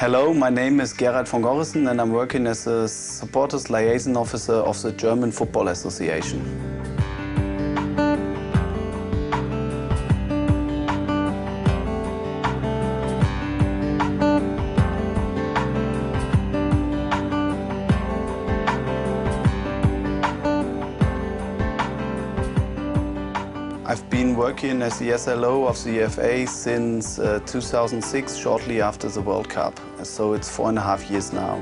Hello, my name is Gerald Gorrissen and I'm working as a supporters liaison officer of the German Football Association. I've been working as the SLO of the UEFA since 2006, shortly after the World Cup. So it's 4.5 years now.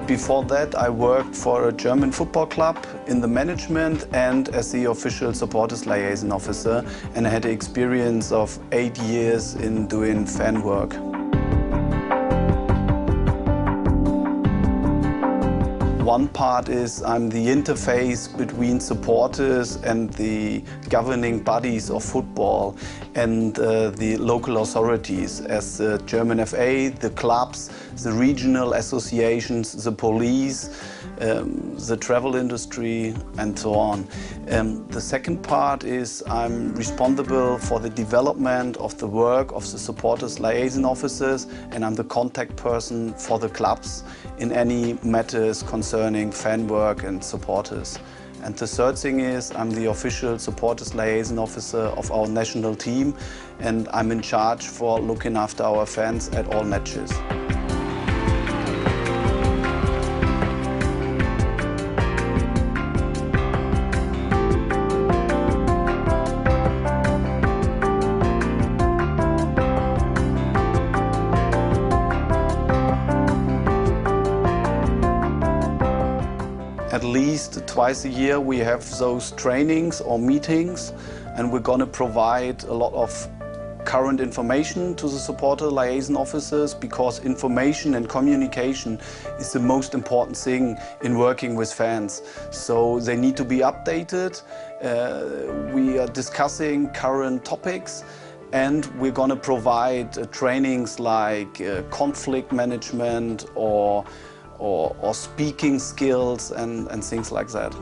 Before that, I worked for a German football club in the management and as the official supporters liaison officer, and I had the experience of 8 years in doing fan work. One part is I'm the interface between supporters and the governing bodies of football and the local authorities as the German FA, the clubs, the regional associations, the police, the travel industry and so on. The second part is I'm responsible for the development of the work of the supporters liaison officers, and I'm the contact person for the clubs in any matters concerning fan work and supporters. And the third thing is I'm the official supporters liaison officer of our national team, and I'm in charge for looking after our fans at all matches. At least twice a year we have those trainings or meetings, and we're going to provide a lot of current information to the supporter liaison officers, because information and communication is the most important thing in working with fans. So they need to be updated. We are discussing current topics, and we're going to provide trainings like conflict management or speaking skills and things like that.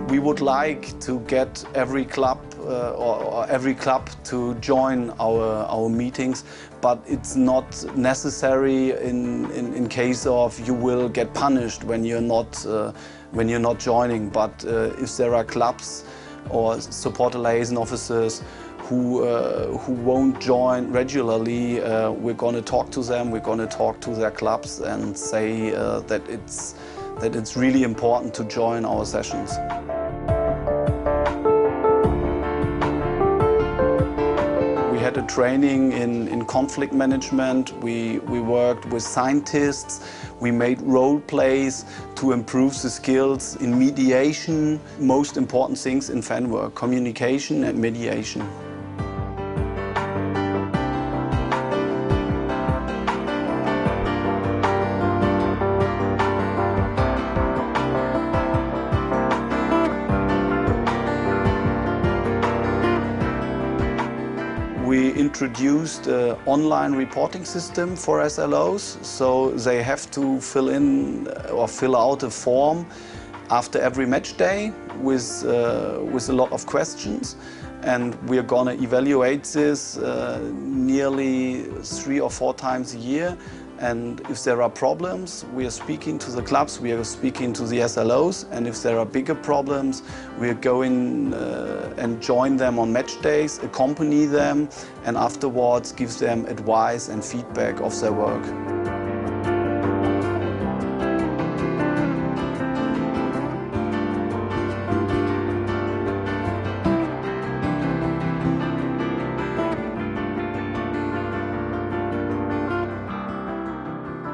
We would like to get every club or every club to join our meetings, but it's not necessary in case of you will get punished when you're not joining. But if there are clubs or supporter liaison officers who won't join regularly, we're going to talk to them. We're going to talk to their clubs and say that it's really important to join our sessions. We had a training in conflict management. We worked with scientists. We made role plays to improve the skills in mediation. Most important things in fan work: communication and mediation. We introduced an online reporting system for SLOs, so they have to fill out a form after every match day with a lot of questions, and we are going to evaluate this nearly 3 or 4 times a year. And if there are problems, we are speaking to the clubs, we are speaking to the SLOs, and if there are bigger problems, we are going and join them on match days, accompany them, and afterwards give them advice and feedback of their work.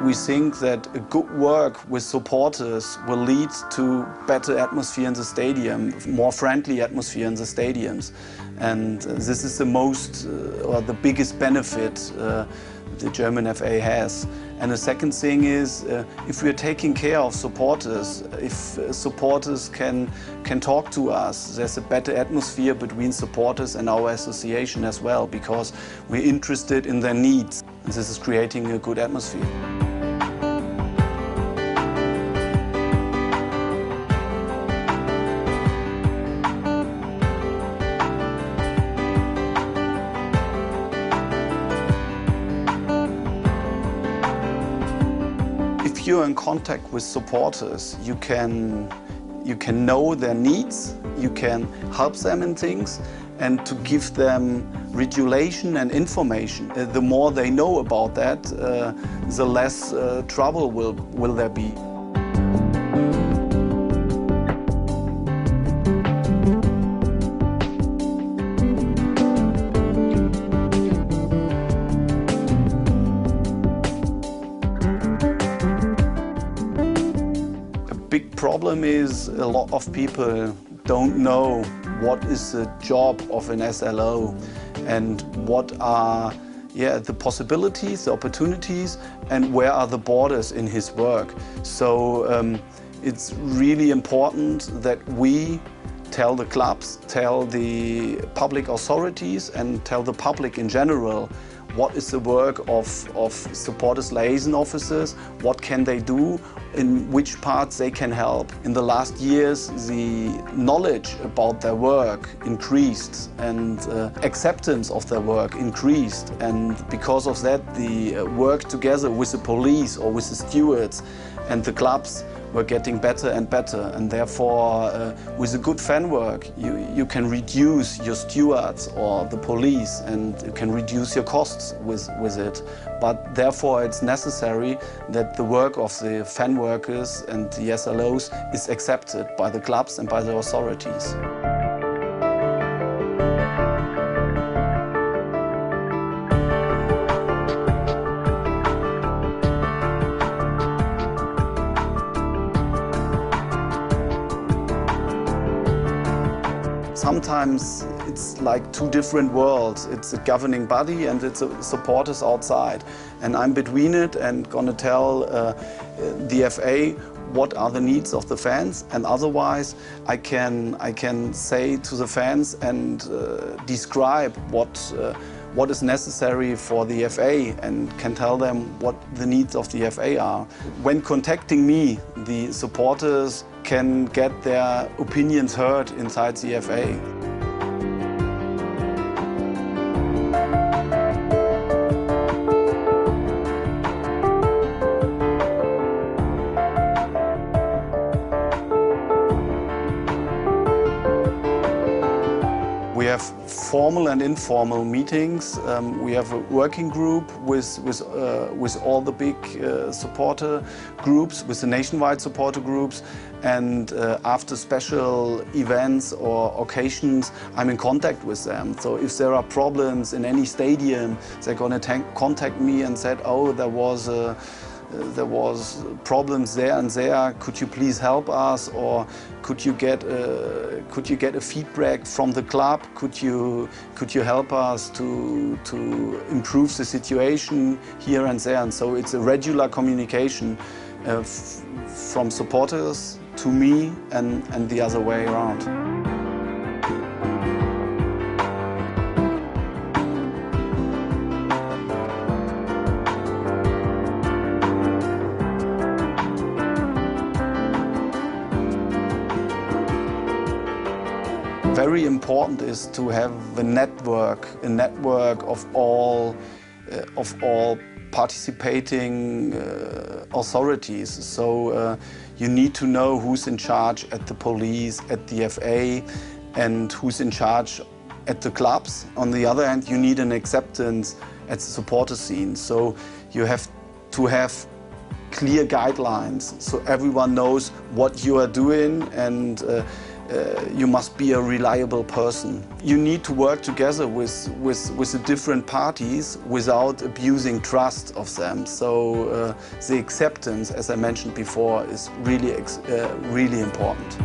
we think that a good work with supporters will lead to better atmosphere in the stadium, more friendly atmosphere in the stadiums. And this is the most or the biggest benefit the German FA has. And the second thing is, if we are taking care of supporters, if supporters can talk to us, there's a better atmosphere between supporters and our association as well, because we're interested in their needs. And this is creating a good atmosphere. If you're in contact with supporters, you can know their needs, you can help them in things, and to give them regulation and information. The more they know about that, the less trouble will there be. Big problem is a lot of people don't know what is the job of an SLO and what are the possibilities, the opportunities, and where are the borders in his work. So it's really important that we tell the clubs, tell the public authorities and tell the public in general what is the work of supporters liaison officers, what can they do, in which parts they can help. In the last years, the knowledge about their work increased and acceptance of their work increased. And because of that, the work together with the police or with the stewards and the clubs were getting better and better. And therefore, with a good fan work, you can reduce your stewards or the police, and you can reduce your costs with it. But therefore, it's necessary that the work of the fan workers and the SLOs is accepted by the clubs and by the authorities. Sometimes it's like two different worlds. It's a governing body and it's a supporters outside. And I'm between it and gonna tell the FA what are the needs of the fans, and otherwise I can say to the fans and describe what is necessary for the FA and can tell them what the needs of the FA are. When contacting me, the supporters can get their opinions heard inside the FA. We have formal and informal meetings. We have a working group with all the big supporter groups, with the nationwide supporter groups. And after special events or occasions, I'm in contact with them. So if there are problems in any stadium, they're going to contact me and said, oh, there was problems there and there. Could you please help us? Or could you get a feedback from the club? Could you help us to improve the situation here and there? And so it's a regular communication from supporters to me and the other way around. Very important is to have a network of all participating authorities. So you need to know who's in charge at the police, at the FA, and who's in charge at the clubs. On the other hand, you need an acceptance at the supporter scene. So you have to have clear guidelines so everyone knows what you are doing, and you must be a reliable person. You need to work together with the different parties without abusing trust of them. So the acceptance, as I mentioned before, is really important.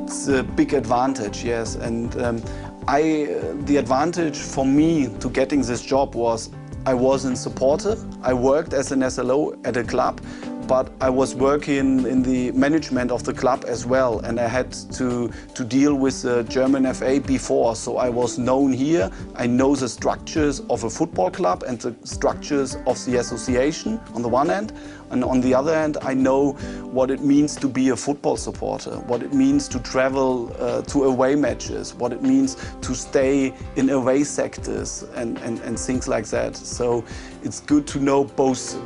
It's a big advantage, yes, and the advantage for me to getting this job was I was a supporter. I worked as an SLO at a club, but I was working in the management of the club as well, and I had to deal with the German FA before, so I was known here. I know the structures of a football club and the structures of the association on the one hand, and on the other hand I know what it means to be a football supporter, what it means to travel to away matches, what it means to stay in away sectors and things like that. So it's good to know both